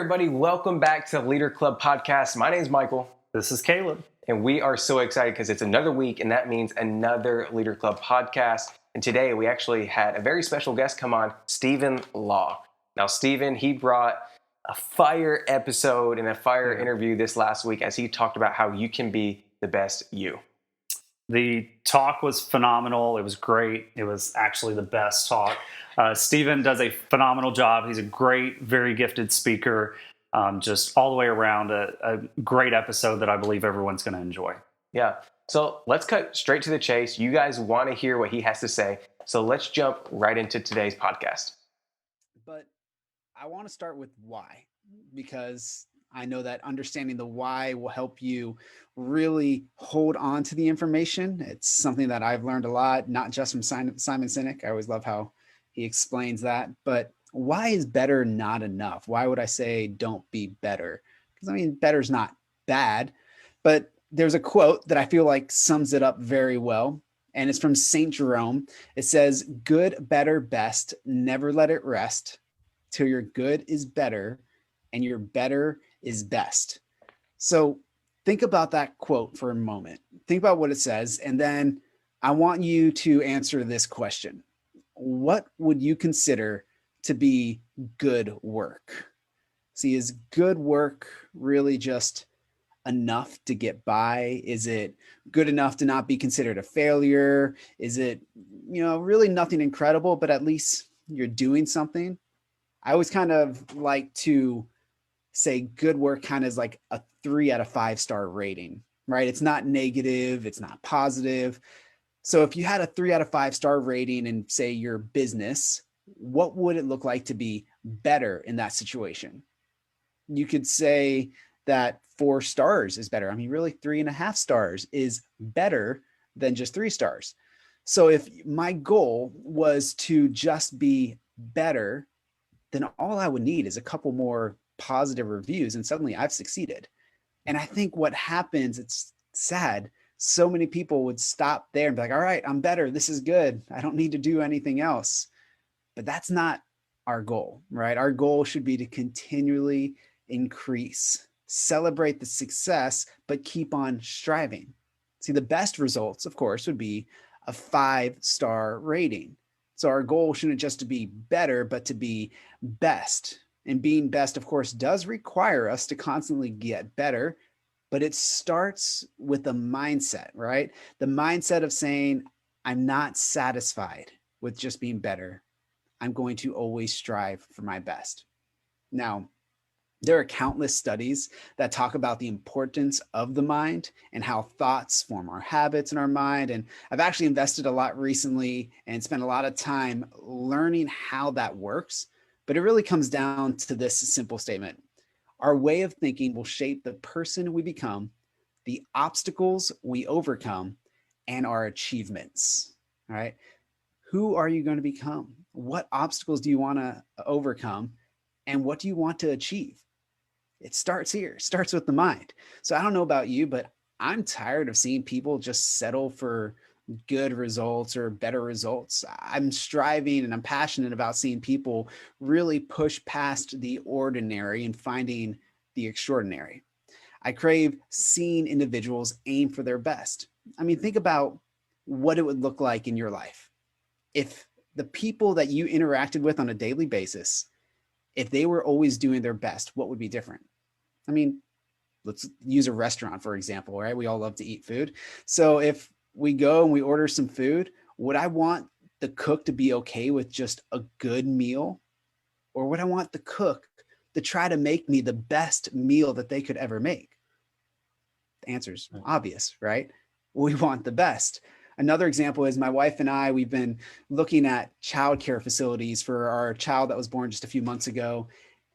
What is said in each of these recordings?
everybody. Welcome back to the Leader Club podcast. My name is Michael. This is Caleb. And we are so excited because it's another week, and that means another Leader Club podcast. And today we actually had a very special guest come on, Stephen Law. Now, Stephen, he brought a fire episode and a fire interview this last week as he talked about how you can be the best you. The talk was phenomenal. It was great. It was actually the best talk. Stephen does a phenomenal job. He's a great, very gifted speaker. Just all the way around a great episode that I believe everyone's going to enjoy. Yeah. So let's cut straight to the chase. You guys want to hear what he has to say. So let's jump right into today's podcast. But I want to start with why, because I know that understanding the why will help you really hold on to the information. It's something that I've learned a lot, not just from Simon Sinek. I always love how he explains that. But why is better not enough? Why would I say don't be better? Because I mean, better's not bad. But there's a quote that I feel like sums it up very well. And it's from St. Jerome. It says, "Good, better, best, never let it rest till your good is better and your better is best." So think about that quote for a moment. Think about what it says. And then I want you to answer this question. What would you consider to be good work? See, is good work really just enough to get by? Is it good enough to not be considered a failure? Is it, really nothing incredible, but at least you're doing something? I always kind of like to say good work kind of is like a 3 out of 5 star rating, right? It's not negative. It's not positive. So if you had a 3 out of 5 star rating in, say, your business, what would it look like to be better in that situation? You could say that 4 stars is better. I mean, really 3.5 stars is better than just 3 stars. So if my goal was to just be better, then all I would need is a couple more positive reviews and suddenly I've succeeded. And I think what happens, it's sad, so many people would stop there and be like, all right, I'm better. This is good. I don't need to do anything else. But that's not our goal, right? Our goal should be to continually increase, celebrate the success, but keep on striving. See, the best results, of course, would be a 5-star rating. So our goal shouldn't just to be better, but to be best. And being best, of course, does require us to constantly get better, but it starts with a mindset, right? The mindset of saying, I'm not satisfied with just being better. I'm going to always strive for my best. Now, there are countless studies that talk about the importance of the mind and how thoughts form our habits in our mind. And I've actually invested a lot recently and spent a lot of time learning how that works. But it really comes down to this simple statement. Our way of thinking will shape the person we become, the obstacles we overcome, and our achievements. All right. Who are you going to become? What obstacles do you want to overcome? And what do you want to achieve? It starts here. It starts with the mind. So I don't know about you, but I'm tired of seeing people just settle for good results or better results. I'm striving and I'm passionate about seeing people really push past the ordinary and finding the extraordinary. I crave seeing individuals aim for their best. I mean, think about what it would look like in your life if the people that you interacted with on a daily basis, if they were always doing their best, what would be different? I mean, let's use a restaurant, for example, right? We all love to eat food. So if we go and we order some food, would I want the cook to be okay with just a good meal? Or would I want the cook to try to make me the best meal that they could ever make? The answer's obvious, right? We want the best. Another example is my wife and I, we've been looking at childcare facilities for our child that was born just a few months ago.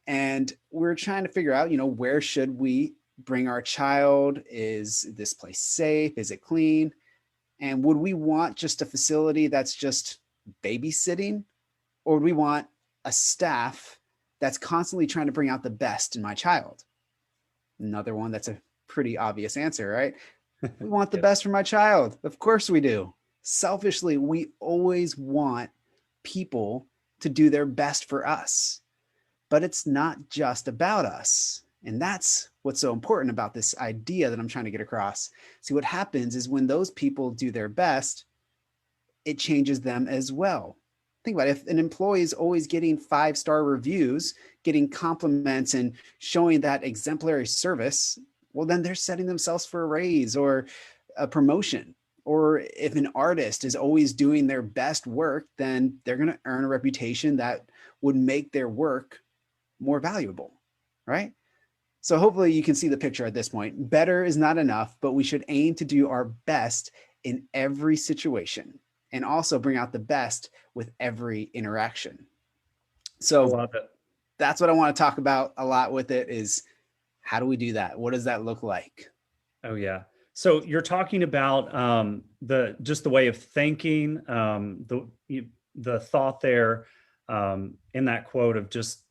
And we're trying to figure out, where should we bring our child? Is this place safe? Is it clean? And would we want just a facility that's just babysitting? Or would we want a staff that's constantly trying to bring out the best in my child? Another one that's a pretty obvious answer, right? We want the best for my child. Of course we do. Selfishly, we always want people to do their best for us. but it's not just about us. And that's what's so important about this idea that I'm trying to get across. See, what happens is when those people do their best, it changes them as well. Think about it. If an employee is always getting 5-star reviews, getting compliments, and showing that exemplary service, well, then they're setting themselves for a raise or a promotion. Or if an artist is always doing their best work, then they're going to earn a reputation that would make their work more valuable, right? So hopefully you can see the picture at this point. Better is not enough, but we should aim to do our best in every situation and also bring out the best with every interaction. I So love it. that's what I want to talk about a lot with it is how do we do that? What does that look like? Oh yeah. So you're talking about the way of thinking, the thought there in that quote of just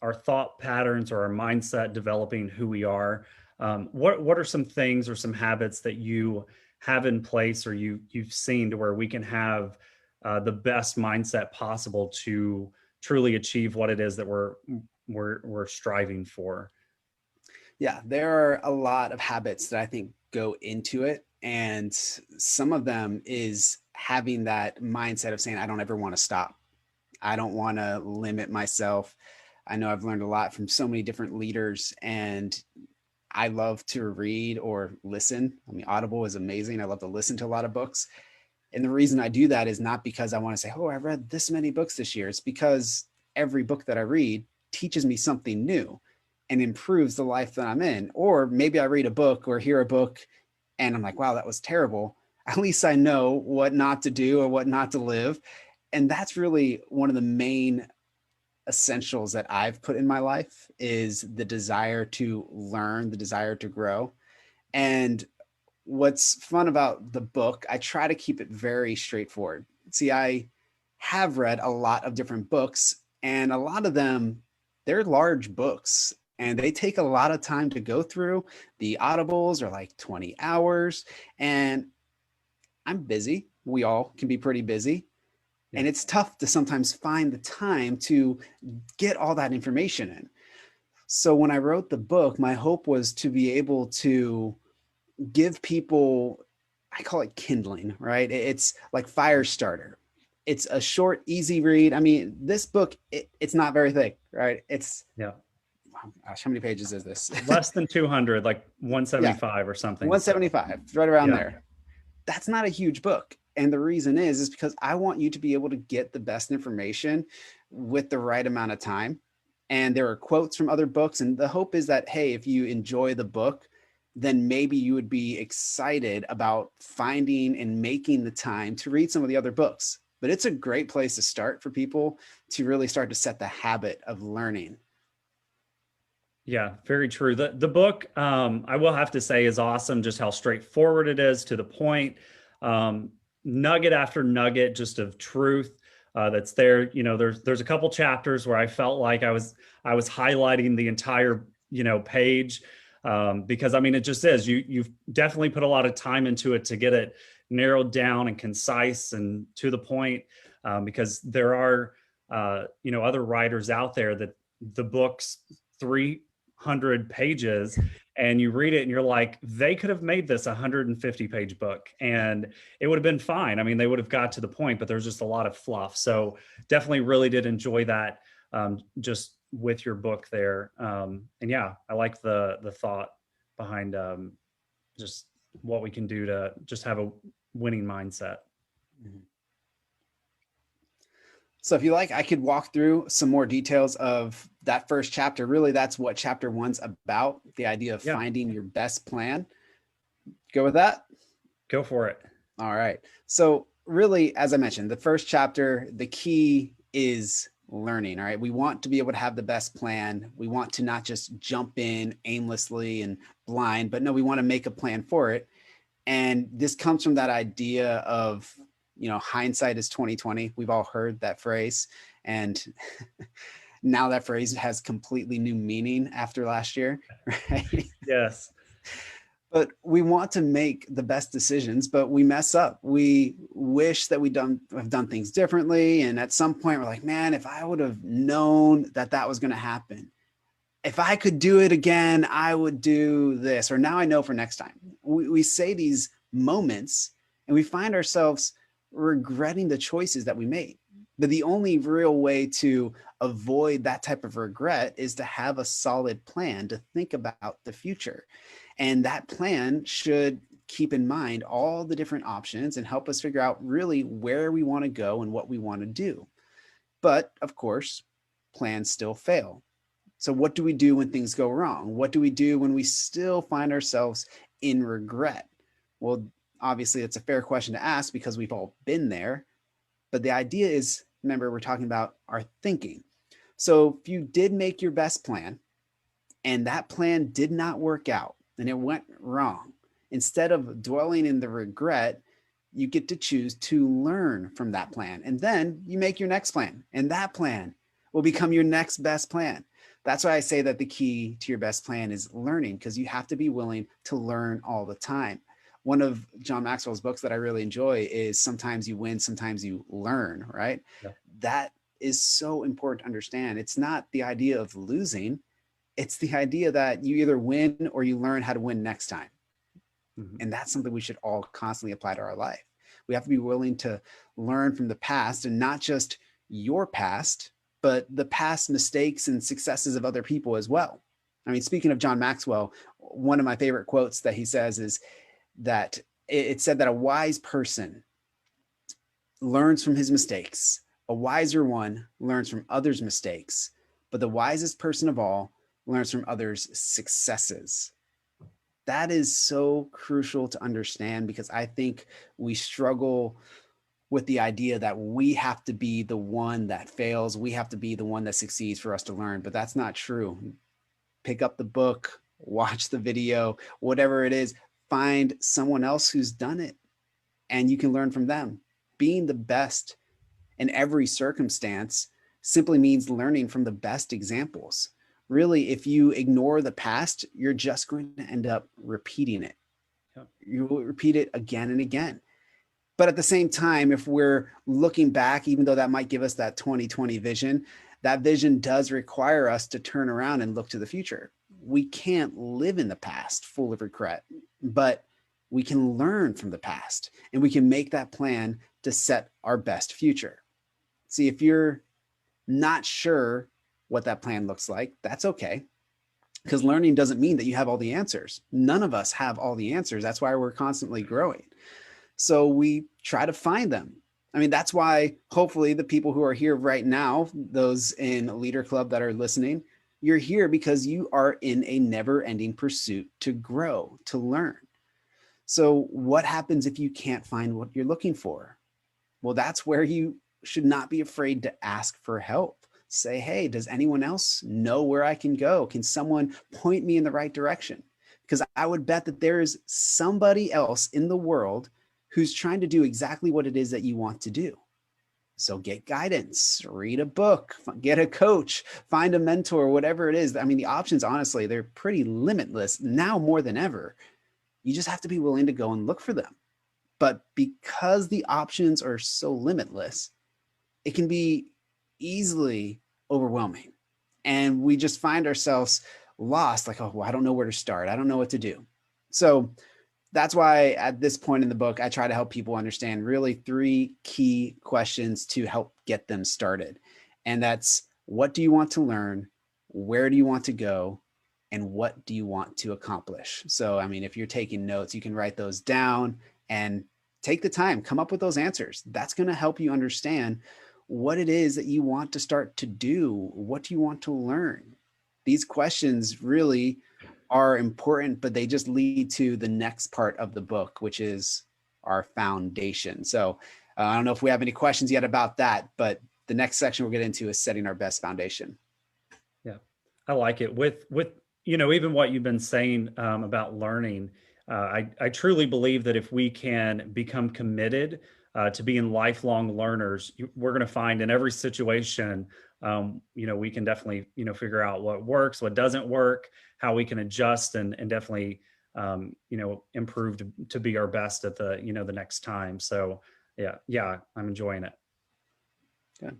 our thought patterns or our mindset developing who we are. What are some things or some habits that you have in place or you've seen to where we can have the best mindset possible to truly achieve what it is that we're striving for? Yeah, there are a lot of habits that I think go into it. And some of them is having that mindset of saying, I don't ever want to stop. I don't want to limit myself. I know I've learned a lot from so many different leaders, and I love to read or listen. I mean, Audible is amazing. I love to listen to a lot of books. And the reason I do that is not because I want to say, oh, I read this many books this year. It's because every book that I read teaches me something new and improves the life that I'm in. Or maybe I read a book or hear a book and I'm like, wow, that was terrible. At least I know what not to do or what not to live. And that's really one of the main essentials that I've put in my life is the desire to learn, the desire to grow. And what's fun about the book, I try to keep it very straightforward. See, I have read a lot of different books, and a lot of them, they're large books and they take a lot of time to go through. The audibles are like 20 hours, and I'm busy. We all can be pretty busy. Yeah. And it's tough to sometimes find the time to get all that information in. So when I wrote the book, my hope was to be able to give people, I call it kindling, right? It's like fire starter. It's a short, easy read. I mean, this book, it's not very thick, right? It's, Yeah. gosh, how many pages is this? Less than 200, like Yeah, 175 or something. 175, right around Yeah. there. That's not a huge book. And the reason is because I want you to be able to get the best information with the right amount of time. And there are quotes from other books. And the hope is that, hey, if you enjoy the book, then maybe you would be excited about finding and making the time to read some of the other books. But it's a great place to start for people to really start to set the habit of learning. Yeah, very true. The book, I will have to say, is awesome. Just how straightforward it is, to the point. Nugget after nugget, just of truth that's there. You know, there's a couple chapters where I felt like I was highlighting the entire page because I mean it just is. You've definitely put a lot of time into it to get it narrowed down and concise and to the point because there are other writers out there that the book's 300 pages and you read it and you're like, they could have made this 150-page book and it would have been fine. I mean, they would have got to the point, but there's just a lot of fluff. So definitely really did enjoy that just with your book there. And yeah, I like the thought behind just what we can do to just have a winning mindset. Mm-hmm. So if you like, I could walk through some more details of that first chapter. Really, that's what chapter 1's about, the idea of finding your best plan. Go with that? Go for it. All right. So really, as I mentioned, the first chapter, the key is learning. All right. We want to be able to have the best plan. We want to not just jump in aimlessly and blind, but no, we want to make a plan for it. And this comes from that idea of, hindsight is 2020. We've all heard that phrase. And now that phrase has completely new meaning after last year, right? Yes. But we want to make the best decisions, but we mess up. We wish that have done things differently. And at some point we're like, man, if I would have known that that was going to happen, if I could do it again, I would do this, or now I know for next time. We say these moments and we find ourselves regretting the choices that we made. But the only real way to avoid that type of regret is to have a solid plan, to think about the future. And that plan should keep in mind all the different options and help us figure out really where we want to go and what we want to do. But of course, plans still fail. So what do we do when things go wrong? What do we do when we still find ourselves in regret? Well, obviously, it's a fair question to ask because we've all been there. But the idea is, remember, we're talking about our thinking. So if you did make your best plan and that plan did not work out and it went wrong, instead of dwelling in the regret, you get to choose to learn from that plan. And then you make your next plan, and that plan will become your next best plan. That's why I say that the key to your best plan is learning, because you have to be willing to learn all the time. One of John Maxwell's books that I really enjoy is Sometimes You Win, Sometimes You Learn, right? Yeah. That is so important to understand. It's not the idea of losing. It's the idea that you either win or you learn how to win next time. Mm-hmm. And that's something we should all constantly apply to our life. We have to be willing to learn from the past, and not just your past, but the past mistakes and successes of other people as well. I mean, speaking of John Maxwell, one of my favorite quotes that he says is that it said that a wise person learns from his mistakes. A wiser one learns from others' mistakes, but the wisest person of all learns from others' successes. That is so crucial to understand, because I think we struggle with the idea that we have to be the one that fails. We have to be the one that succeeds for us to learn, but that's not true. Pick up the book, watch the video, whatever it is, find someone else who's done it and you can learn from them. Being the best in every circumstance simply means learning from the best examples. Really, if you ignore the past, you're just going to end up repeating it. Yep. You will repeat it again and again. But at the same time, if we're looking back, even though that might give us that 2020 vision, that vision does require us to turn around and look to the future. We can't live in the past full of regret, but we can learn from the past and we can make that plan to set our best future. See, if you're not sure what that plan looks like, that's okay. Because learning doesn't mean that you have all the answers. None of us have all the answers. That's why we're constantly growing. So we try to find them. I mean, that's why hopefully the people who are here right now, those in Leader Club that are listening, you're here because you are in a never-ending pursuit to grow, to learn. So what happens if you can't find what you're looking for? Well, that's where you should not be afraid to ask for help. Say, hey, does anyone else know where I can go? Can someone point me in the right direction? Because I would bet that there is somebody else in the world who's trying to do exactly what it is that you want to do. So get guidance, read a book, get a coach, find a mentor, whatever it is. I mean, the options, honestly, they're pretty limitless now more than ever. You just have to be willing to go and look for them. But because the options are so limitless, it can be easily overwhelming. And we just find ourselves lost, like, oh, well, I don't know where to start. I don't know what to do. So that's why at this point in the book, I try to help people understand really 3 key questions to help get them started. And that's, what do you want to learn? Where do you want to go? And what do you want to accomplish? So, I mean, if you're taking notes, you can write those down and take the time, come up with those answers. That's going to help you understand what it is that you want to start to do. What do you want to learn? These questions really are important, but they just lead to the next part of the book, which is our foundation. So I don't know if we have any questions yet about that, but the next section we'll get into is setting our best foundation. Yeah, I like it. With even what you've been saying about learning, I truly believe that if we can become committed to being lifelong learners, we're going to find in every situation, we can definitely, figure out what works, what doesn't work, how we can adjust and definitely improve to be our best at the, the next time. So yeah, I'm enjoying it. Good.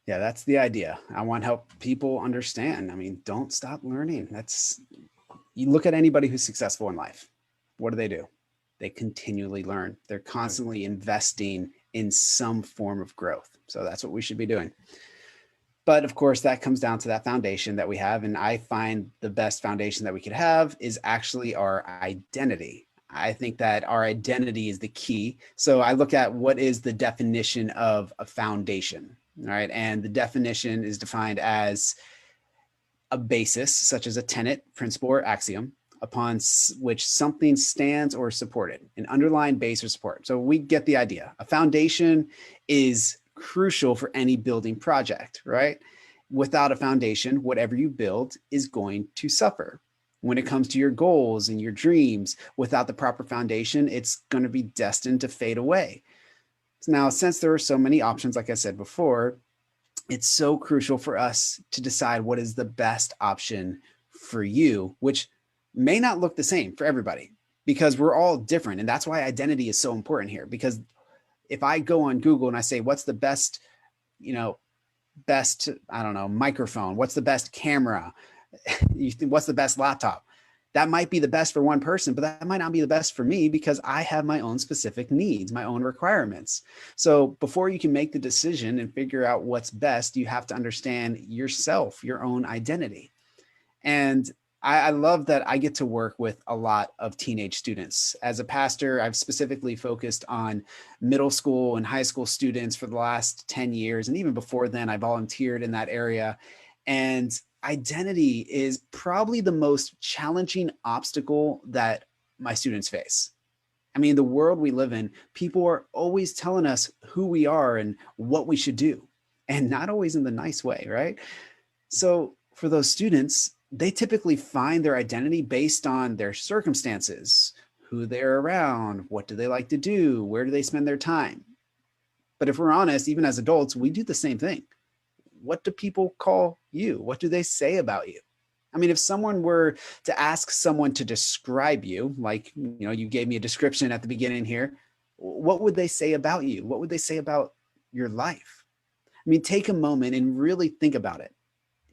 Yeah, that's the idea. I want to help people understand. I mean, don't stop learning. You look at anybody who's successful in life. What do? They continually learn. They're constantly investing in some form of growth. So that's what we should be doing. But of course, that comes down to that foundation that we have. And I find the best foundation that we could have is actually our identity. I think that our identity is the key. So I look at what is the definition of a foundation, all right? And the definition is defined as a basis, such as a tenet, principle, or axiom, upon which something stands or is supported, an underlying base or support. So we get the idea. A foundation is crucial for any building project, right? Without a foundation, whatever you build is going to suffer. When it comes to your goals and your dreams, without the proper foundation, it's going to be destined to fade away. Now, since there are so many options, like I said before, it's so crucial for us to decide what is the best option for you, which may not look the same for everybody because we're all different. And that's why identity is so important here. Because if I go on Google and I say, what's the best, microphone, what's the best camera, what's the best laptop? That might be the best for one person, but that might not be the best for me because I have my own specific needs, my own requirements. So before you can make the decision and figure out what's best, you have to understand yourself, your own identity. And I love that I get to work with a lot of teenage students. As a pastor, I've specifically focused on middle school and high school students for the last 10 years. And even before then, I volunteered in that area. And identity is probably the most challenging obstacle that my students face. I mean, the world we live in, people are always telling us who we are and what we should do, and not always in the nice way, right? So for those students, they typically find their identity based on their circumstances, who they're around, what do they like to do, where do they spend their time. But if we're honest, even as adults, we do the same thing. What do people call you? What do they say about you? I mean, if someone were to ask someone to describe you, like, you gave me a description at the beginning here, what would they say about you? What would they say about your life? I mean, take a moment and really think about it.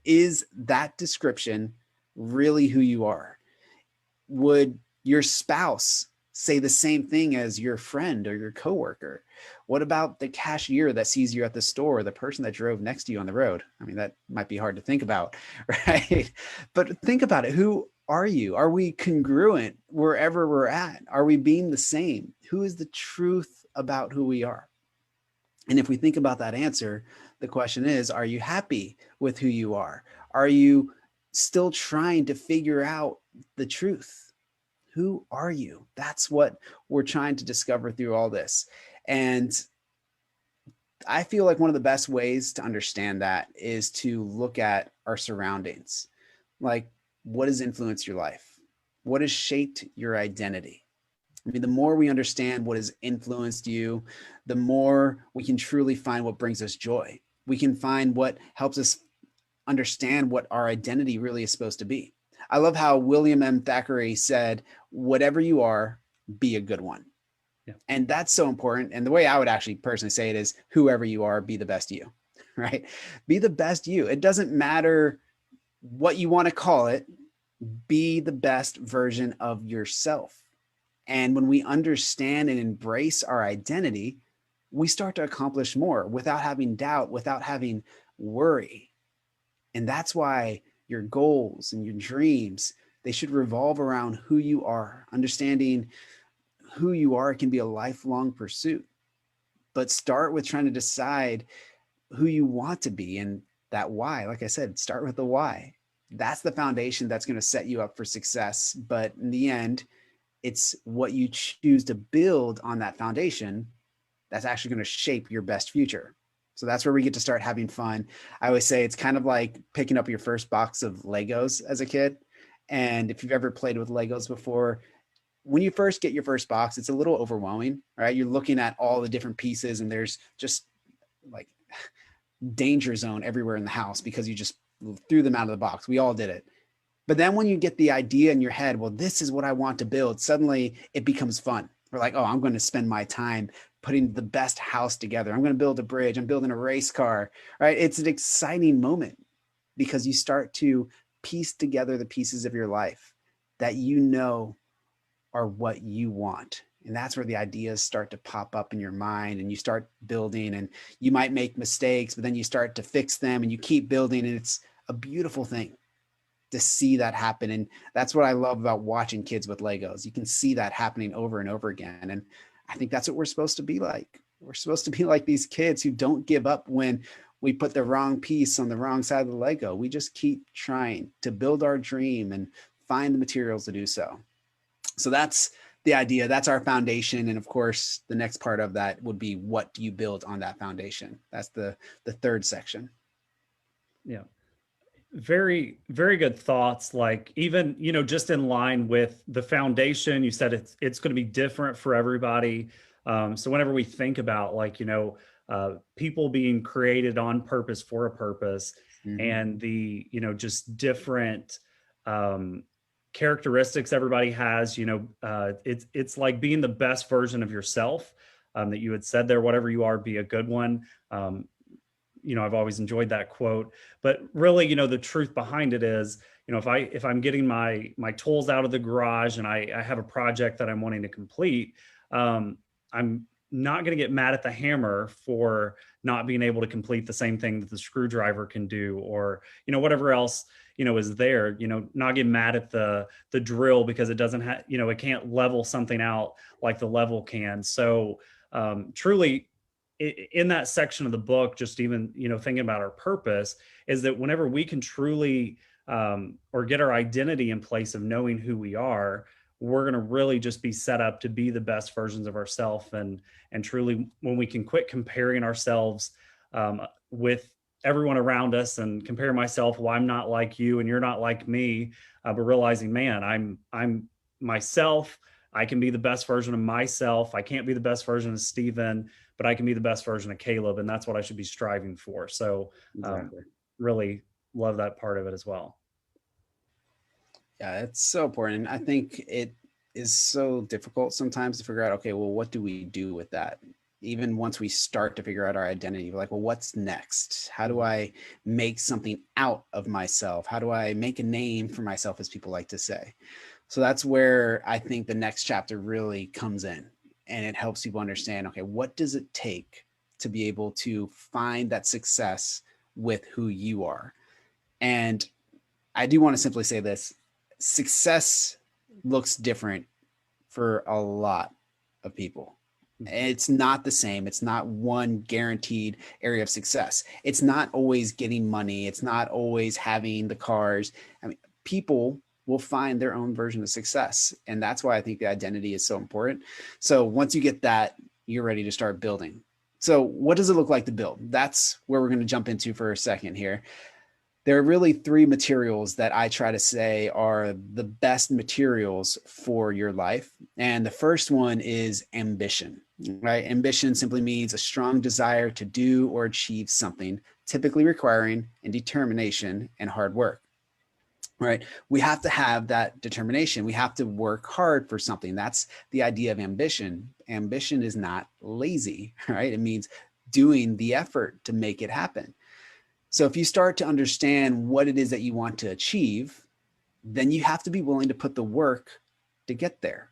Is that description really who you are? Would your spouse say the same thing as your friend or your coworker? What about the cashier that sees you at the store, or the person that drove next to you on the road? I mean, that might be hard to think about, right? But think about it. Who are you? Are we congruent wherever we're at? Are we being the same? Who is the truth about who we are? And if we think about that answer, the question is, are you happy with who you are? Are you still trying to figure out the truth? Who are you? That's what we're trying to discover through all this. And I feel like one of the best ways to understand that is to look at our surroundings. Like, what has influenced your life? What has shaped your identity? I mean, the more we understand what has influenced you, the more we can truly find what brings us joy. We can find what helps us understand what our identity really is supposed to be. I love how William M. Thackeray said, whatever you are, be a good one. Yeah. And that's so important. And the way I would actually personally say it is, whoever you are, be the best you, right? Be the best you. It doesn't matter what you want to call it. Be the best version of yourself. And when we understand and embrace our identity, we start to accomplish more without having doubt, without having worry. And that's why your goals and your dreams, they should revolve around who you are. Understanding who you are can be a lifelong pursuit, but start with trying to decide who you want to be, and that why. Like I said, start with the why. That's the foundation that's going to set you up for success. But in the end, it's what you choose to build on that foundation that's actually going to shape your best future. So that's where we get to start having fun. I always say it's kind of like picking up your first box of Legos as a kid. And if you've ever played with Legos before, when you first get your first box, it's a little overwhelming, right? You're looking at all the different pieces and there's just like danger zone everywhere in the house because you just threw them out of the box. We all did it. But then when you get the idea in your head, well, this is what I want to build, suddenly it becomes fun. We're like, oh, I'm going to spend my time putting the best house together. I'm going to build a bridge. I'm building a race car, right? It's an exciting moment because you start to piece together the pieces of your life that you know are what you want. And that's where the ideas start to pop up in your mind and you start building, and you might make mistakes, but then you start to fix them and you keep building. And it's a beautiful thing to see that happen. And that's what I love about watching kids with Legos. You can see that happening over and over again. And I think that's what we're supposed to be like. We're supposed to be like these kids who don't give up when we put the wrong piece on the wrong side of the Lego. We just keep trying to build our dream and find the materials to do so. So that's the idea. That's our foundation. And of course, the next part of that would be, what do you build on that foundation? That's the third section. Yeah. Very, very good thoughts. Like, even, just in line with the foundation, you said it's going to be different for everybody. So whenever we think about, like, people being created on purpose for a purpose, and the, just different characteristics everybody has, it's like being the best version of yourself, that you had said there, whatever you are, be a good one. I've always enjoyed that quote, but really, the truth behind it is, if I'm getting my tools out of the garage and I have a project that I'm wanting to complete, I'm not going to get mad at the hammer for not being able to complete the same thing that the screwdriver can do, or, whatever else, is there, not get mad at the drill because it doesn't have, it can't level something out like the level can. So truly, in that section of the book, just even, thinking about our purpose, is that whenever we can truly or get our identity in place of knowing who we are, we're going to really just be set up to be the best versions of ourselves. And truly, when we can quit comparing ourselves with everyone around us and compare myself, well, I'm not like you and you're not like me, but realizing, man, I'm myself. I can be the best version of myself. I can't be the best version of Stephen, but I can be the best version of Caleb. And that's what I should be striving for. So really love that part of it as well. Yeah, it's so important. I think it is so difficult sometimes to figure out, okay, well, what do we do with that? Even once we start to figure out our identity, we're like, well, what's next? How do I make something out of myself? How do I make a name for myself, as people like to say? So that's where I think the next chapter really comes in, and it helps people understand, okay, what does it take to be able to find that success with who you are? And I do want to simply say this: success looks different for a lot of people. It's not the same. It's not one guaranteed area of success. It's not always getting money. It's not always having the cars. I mean, people will find their own version of success. And that's why I think the identity is so important. So once you get that, you're ready to start building. So what does it look like to build? That's where we're going to jump into for a second here. There are really three materials that I try to say are the best materials for your life. And the first one is ambition, right? Ambition simply means a strong desire to do or achieve something, typically requiring determination and hard work. Right? We have to have that determination. We have to work hard for something. That's the idea of ambition. Ambition is not lazy, right? It means doing the effort to make it happen. So if you start to understand what it is that you want to achieve, then you have to be willing to put the work to get there.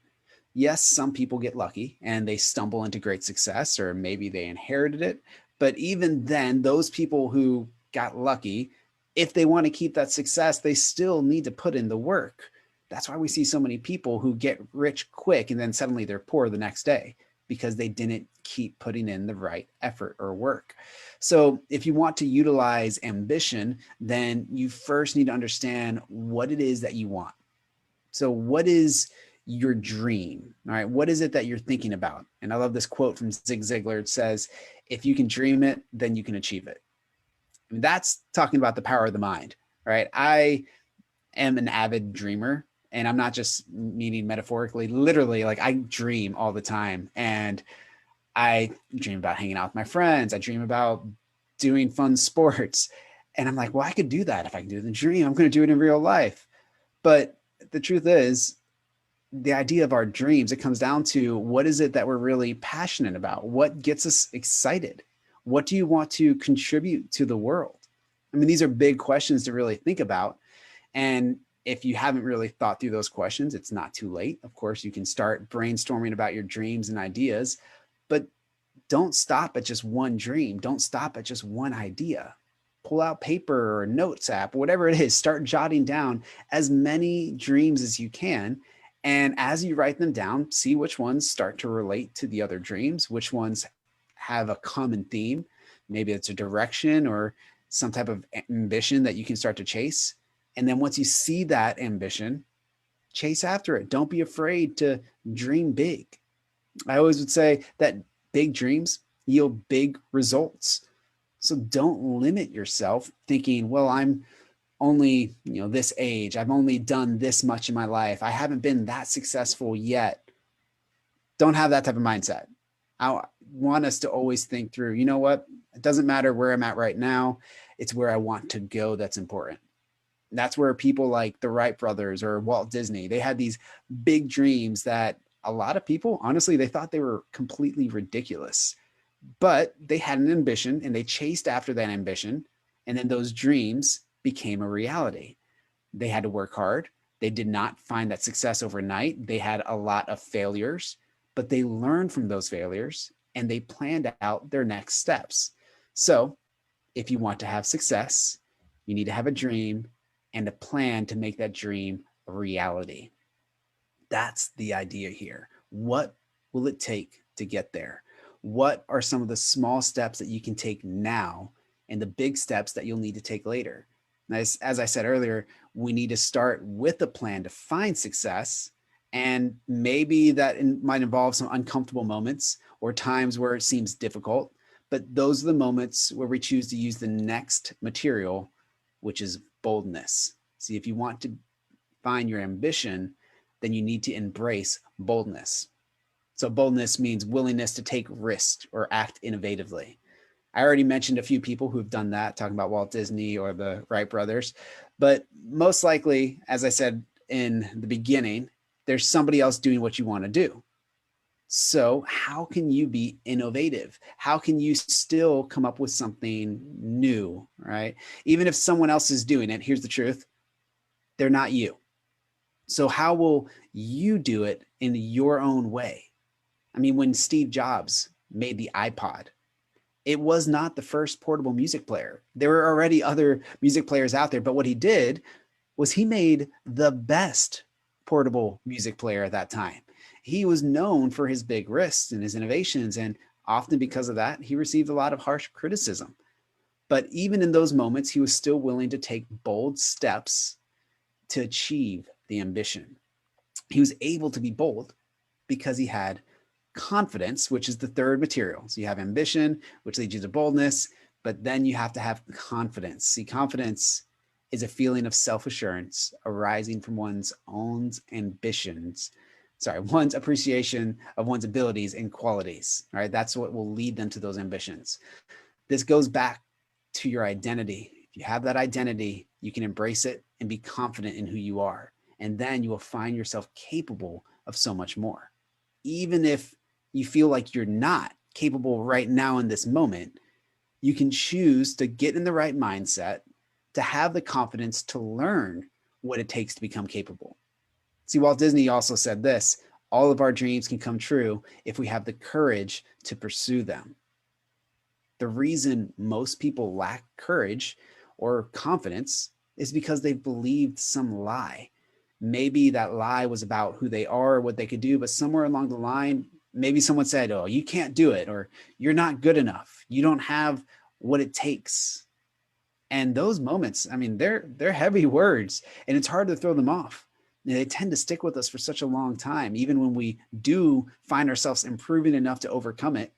Yes, some people get lucky and they stumble into great success, or maybe they inherited it. But even then, those people who got lucky, if they want to keep that success, they still need to put in the work. That's why we see so many people who get rich quick and then suddenly they're poor the next day, because they didn't keep putting in the right effort or work. So if you want to utilize ambition, then you first need to understand what it is that you want. So what is your dream? All right. What is it that you're thinking about? And I love this quote from Zig Ziglar. It says, if you can dream it, then you can achieve it. I mean, that's talking about the power of the mind, right? I am an avid dreamer, and I'm not just meaning metaphorically, literally, like I dream all the time. And I dream about hanging out with my friends. I dream about doing fun sports. And I'm like, well, I could do that. If I can do it in the dream, I'm going to do it in real life. But the truth is, the idea of our dreams, it comes down to what is it that we're really passionate about? What gets us excited? What do you want to contribute to the world? I mean, these are big questions to really think about. And if you haven't really thought through those questions, it's not too late. Of course, you can start brainstorming about your dreams and ideas, but don't stop at just one dream. Don't stop at just one idea. Pull out paper or notes app, whatever it is, start jotting down as many dreams as you can. And as you write them down, see which ones start to relate to the other dreams, which ones have a common theme. Maybe it's a direction or some type of ambition that you can start to chase. And then once you see that ambition, chase after it. Don't be afraid to dream big. I always would say that big dreams yield big results. So don't limit yourself thinking, well, I'm only, this age. I've only done this much in my life. I haven't been that successful yet. Don't have that type of mindset. I want us to always think through, you know what? It doesn't matter where I'm at right now. It's where I want to go that's important. That's where people like the Wright brothers or Walt Disney, they had these big dreams that a lot of people, honestly, they thought they were completely ridiculous, but they had an ambition and they chased after that ambition. And then those dreams became a reality. They had to work hard. They did not find that success overnight. They had a lot of failures, but they learned from those failures and they planned out their next steps. So if you want to have success, you need to have a dream and a plan to make that dream a reality. That's the idea here. What will it take to get there? What are some of the small steps that you can take now and the big steps that you'll need to take later? As I said earlier, we need to start with a plan to find success. And maybe that might involve some uncomfortable moments or times where it seems difficult. But those are the moments where we choose to use the next material, which is boldness. See, if you want to find your ambition, then you need to embrace boldness. So boldness means willingness to take risks or act innovatively. I already mentioned a few people who've done that, talking about Walt Disney or the Wright brothers, but most likely, as I said in the beginning, there's somebody else doing what you want to do. So how can you be innovative? How can you still come up with something new, right? Even if someone else is doing it, here's the truth, they're not you. So how will you do it in your own way? I mean, when Steve Jobs made the iPod, it was not the first portable music player. There were already other music players out there, but what he did was he made the best portable music player at that time. He was known for his big risks and his innovations, and often because of that, he received a lot of harsh criticism. But even in those moments, he was still willing to take bold steps to achieve the ambition. He was able to be bold because he had confidence, which is the third material. So you have ambition, which leads you to boldness, but then you have to have confidence. See, confidence is a feeling of self-assurance arising from one's own ambitions. One's appreciation of one's abilities and qualities. All right, that's what will lead them to those ambitions. This goes back to your identity. If you have that identity, you can embrace it and be confident in who you are. And then you will find yourself capable of so much more. Even if you feel like you're not capable right now in this moment, you can choose to get in the right mindset, to have the confidence to learn what it takes to become capable. See, Walt Disney also said this, all of our dreams can come true if we have the courage to pursue them. The reason most people lack courage or confidence is because they've believed some lie. Maybe that lie was about who they are, or what they could do, but somewhere along the line, maybe someone said, oh, you can't do it, or you're not good enough. You don't have what it takes. And those moments, I mean, they're heavy words, and it's hard to throw them off. And they tend to stick with us for such a long time. Even when we do find ourselves improving enough to overcome it,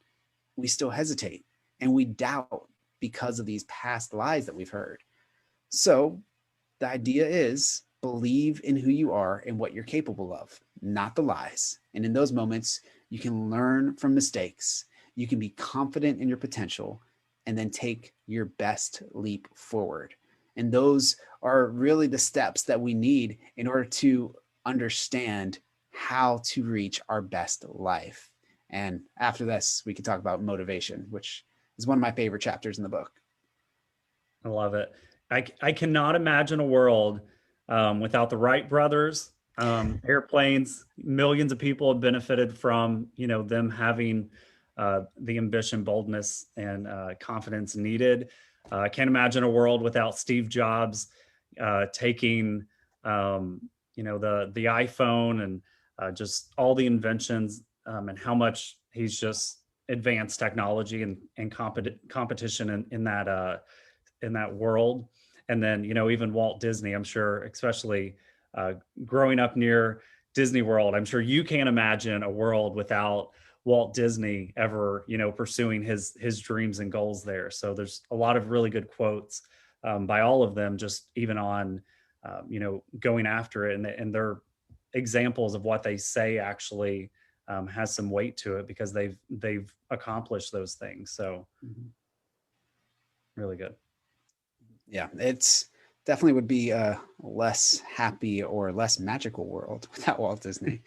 we still hesitate and we doubt because of these past lies that we've heard. So the idea is believe in who you are and what you're capable of, not the lies. And in those moments, you can learn from mistakes. You can be confident in your potential and then take your best leap forward. And those are really the steps that we need in order to understand how to reach our best life. And after this, we can talk about motivation, which is one of my favorite chapters in the book. I love it. I cannot imagine a world without the Wright brothers. Airplanes, millions of people have benefited from, them having the ambition, boldness, and confidence needed. I can't imagine a world without Steve Jobs taking, the iPhone and just all the inventions and how much he's just advanced technology and competition in that world. And then, even Walt Disney, I'm sure, especially growing up near Disney World, I'm sure you can't imagine a world without Walt Disney ever, pursuing his dreams and goals there. So there's a lot of really good quotes by all of them, just even on, going after it, and their examples of what they say actually has some weight to it because they've accomplished those things. So really good. Yeah, it's definitely would be a less happy or less magical world without Walt Disney.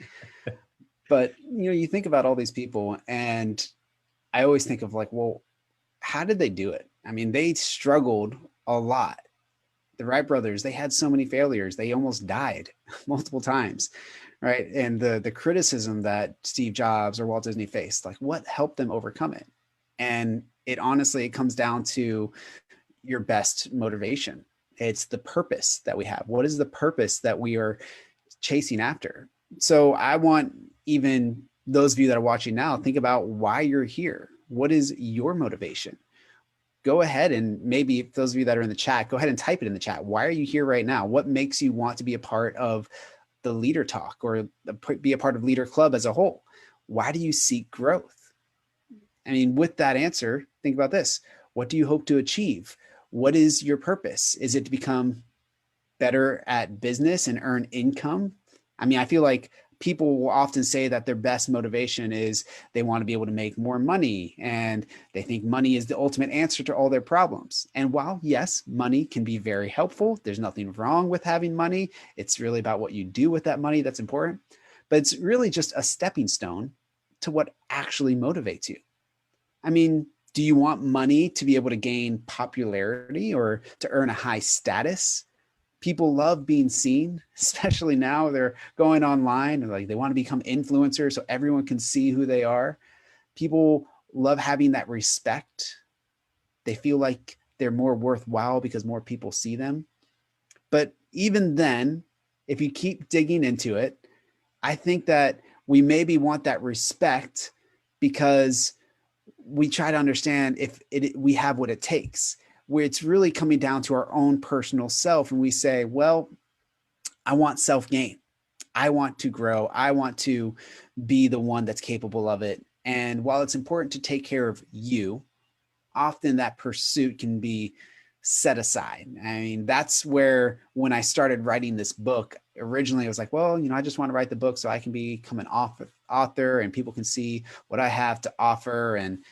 But you think about all these people, and I always think of like, well, how did they do it? I mean, they struggled a lot. The Wright brothers, they had so many failures. They almost died multiple times, right? And the criticism that Steve Jobs or Walt Disney faced, like what helped them overcome it? And it comes down to your best motivation. It's the purpose that we have. What is the purpose that we are chasing after? So I want even those of you that are watching now, think about why you're here. What is your motivation? Go ahead and maybe if those of you that are in the chat, go ahead and type it in the chat. Why are you here right now? What makes you want to be a part of the Leader Talk or be a part of Leader Club as a whole? Why do you seek growth? I mean, with that answer, think about this. What do you hope to achieve? What is your purpose? Is it to become better at business and earn income? I mean, I feel like people will often say that their best motivation is they want to be able to make more money and they think money is the ultimate answer to all their problems. And while, yes, money can be very helpful, there's nothing wrong with having money. It's really about what you do with that money that's important. But it's really just a stepping stone to what actually motivates you. I mean, do you want money to be able to gain popularity or to earn a high status? People love being seen, especially now they're going online and like they want to become influencers so everyone can see who they are. People love having that respect. They feel like they're more worthwhile because more people see them. But even then, if you keep digging into it, I think that we maybe want that respect because we try to understand if we have what it takes, where it's really coming down to our own personal self. And we say, well, I want self-gain. I want to grow. I want to be the one that's capable of it. And while it's important to take care of you, often that pursuit can be set aside. I mean, that's where when I started writing this book, originally I was like, well, I just want to write the book so I can become an author and people can see what I have to offer. And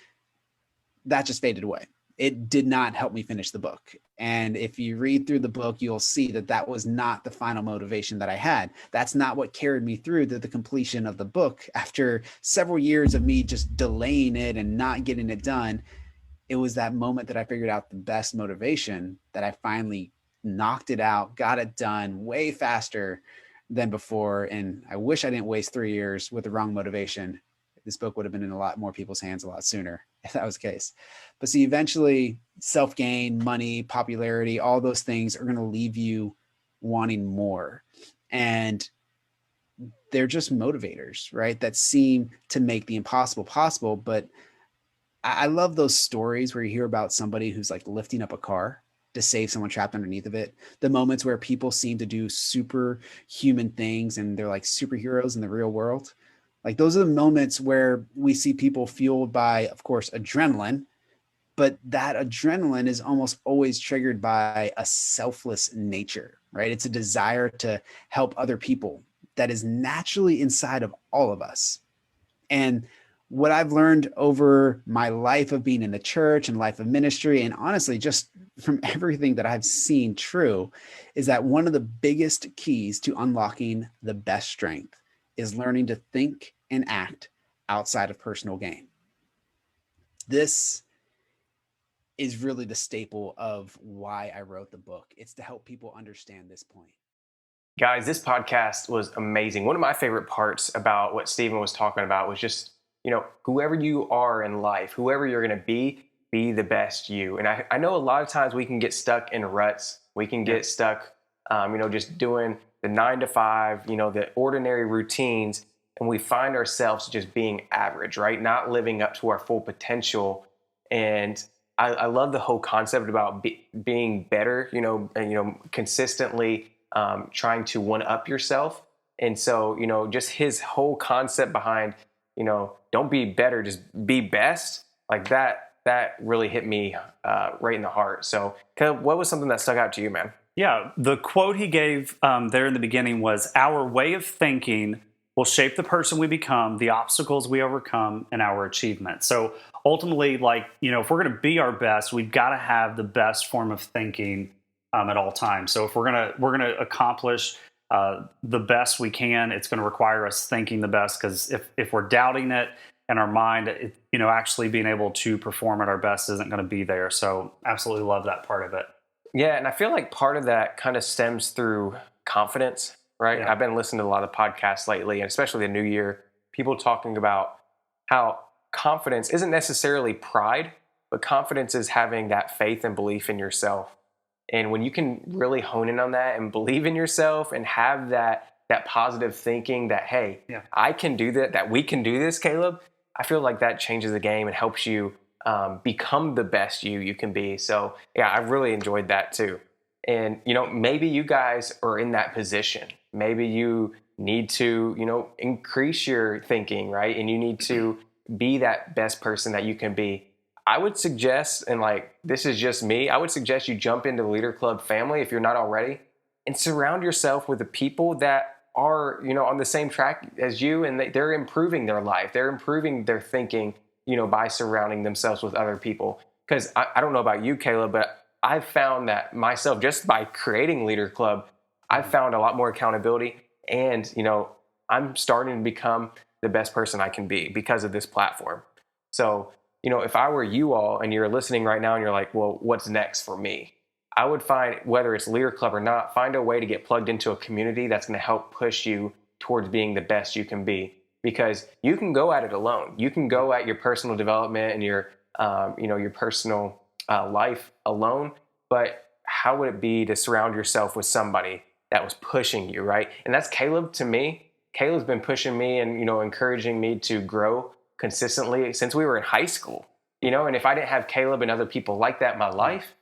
that just faded away. It did not help me finish the book. And if you read through the book, you'll see that that was not the final motivation that I had. That's not what carried me through to the completion of the book. After several years of me just delaying it and not getting it done, it was that moment that I figured out the best motivation that I finally knocked it out, got it done way faster than before. And I wish I didn't waste 3 years with the wrong motivation. This book would have been in a lot more people's hands a lot sooner if that was the case. But see, eventually self-gain, money, popularity, all those things are going to leave you wanting more. And they're just motivators, right? That seem to make the impossible possible. But I love those stories where you hear about somebody who's like lifting up a car to save someone trapped underneath of it. The moments where people seem to do superhuman things and they're like superheroes in the real world. Like those are the moments where we see people fueled by, of course, adrenaline, but that adrenaline is almost always triggered by a selfless nature, right? It's a desire to help other people that is naturally inside of all of us. And what I've learned over my life of being in the church and life of ministry, and honestly, just from everything that I've seen true is that one of the biggest keys to unlocking the best strength is learning to think and act outside of personal gain. This is really the staple of why I wrote the book. It's to help people understand this point. Guys, this podcast was amazing. One of my favorite parts about what Stephen was talking about was just, whoever you are in life, whoever you're going to be the best you. And I know a lot of times we can get stuck in ruts. We can get stuck, just doing the 9 to 5, the ordinary routines. And we find ourselves just being average, right? Not living up to our full potential. And I love the whole concept about being better, consistently trying to one up yourself. And so, just his whole concept behind, don't be better, just be best, like that really hit me right in the heart. So Caleb, what was something that stuck out to you, man? Yeah, the quote he gave there in the beginning was, "Our way of thinking will shape the person we become, the obstacles we overcome, and our achievements." So ultimately, if we're going to be our best, we've got to have the best form of thinking at all times. So if we're gonna accomplish the best we can, it's going to require us thinking the best. Because if we're doubting it in our mind, actually being able to perform at our best isn't going to be there. So absolutely love that part of it. Yeah, and I feel like part of that kind of stems through confidence, right? Yeah. I've been listening to a lot of podcasts lately, and especially the new year, people talking about how confidence isn't necessarily pride, but confidence is having that faith and belief in yourself. And when you can really hone in on that and believe in yourself and have that positive thinking that, hey, I can do that we can do this, Caleb, I feel like that changes the game and helps you become the best you can be. So yeah, I really enjoyed that too. And, maybe you guys are in that position. Maybe you need to, increase your thinking, right? And you need to be that best person that you can be. I would suggest, and this is just me, I would suggest you jump into the Leader Club family if you're not already, and surround yourself with the people that are, on the same track as you, and they're improving their life. They're improving their thinking, by surrounding themselves with other people. Because I don't know about you, Caleb, but I've found that myself, just by creating Leader Club, I've found a lot more accountability, and, I'm starting to become the best person I can be because of this platform. So, if I were you all and you're listening right now and you're like, well, what's next for me? I would find, whether it's Leader Club or not, find a way to get plugged into a community that's going to help push you towards being the best you can be. Because you can go at it alone. You can go at your personal development and your personal life alone. But how would it be to surround yourself with somebody that was pushing you, right? And that's Caleb to me. Caleb's been pushing me and, encouraging me to grow consistently since we were in high school, and if I didn't have Caleb and other people like that in my life,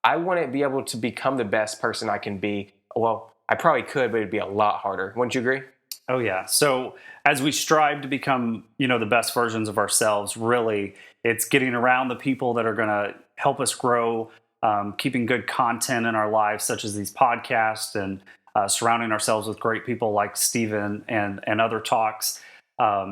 I wouldn't be able to become the best person I can be. Well, I probably could, but it'd be a lot harder. Wouldn't you agree? Oh yeah. So as we strive to become, the best versions of ourselves, really, it's getting around the people that are going to help us grow, keeping good content in our lives, such as these podcasts, and surrounding ourselves with great people like Stephen and other talks.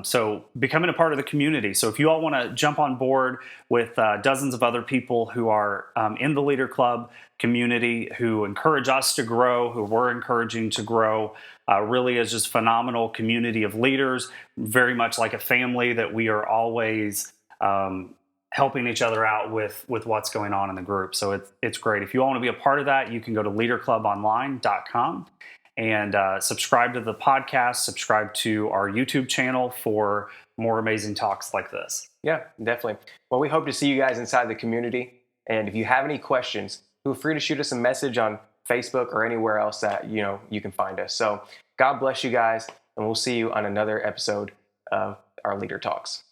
So becoming a part of the community. So if you all want to jump on board with dozens of other people who are in the Leader Club community, who encourage us to grow, who we're encouraging to grow, really is just phenomenal community of leaders, very much like a family that we are always helping each other out with what's going on in the group. So it's great. If you all want to be a part of that, you can go to leaderclubonline.com. and subscribe to the podcast, subscribe to our YouTube channel for more amazing talks like this. Yeah, definitely. Well, we hope to see you guys inside the community. And if you have any questions, feel free to shoot us a message on Facebook or anywhere else that, you can find us. So God bless you guys, and we'll see you on another episode of our Leader Talks.